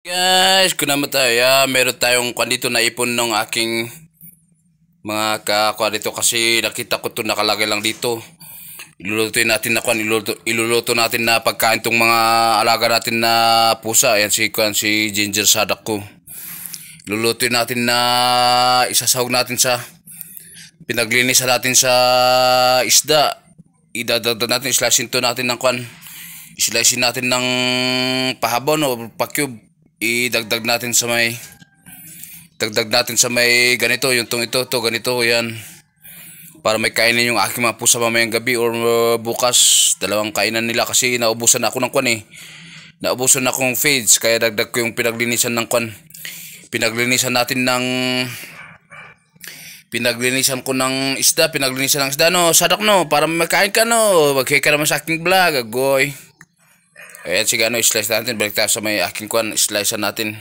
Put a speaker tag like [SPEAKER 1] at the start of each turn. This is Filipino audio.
[SPEAKER 1] Guys, kung naman tayo, meron tayong kwan dito na ipon ng aking mga kakwa dito kasi nakita ko to nakalagay lang dito. Iluluto natin na kwan, iluluto natin na pagkain tong mga alaga natin na pusa. Ayan si Ginger Sadak ko. Iluluto natin na isasahog natin sa pinaglinisan natin sa isda. Idadagdag natin, slicein to natin ng kwan. Islicein natin ng pahabon o pa-cube. Idagdag natin sa may ganito, yung ito ganito yan, para may kainin yung aking mga pusa mamayang gabi or bukas. Dalawang kainan nila kasi naubusan ako ng kwan naubusan akong feeds, kaya dagdag ko yung pinaglinisan ng kwan. Pinaglinisan ko ng isda, no, Sadak, no, para makain ka, no, mag-hey ka naman sa aking vlog, agoy. Ayan, sige, slice natin. Balik tayo sa may aking kwan, slice natin.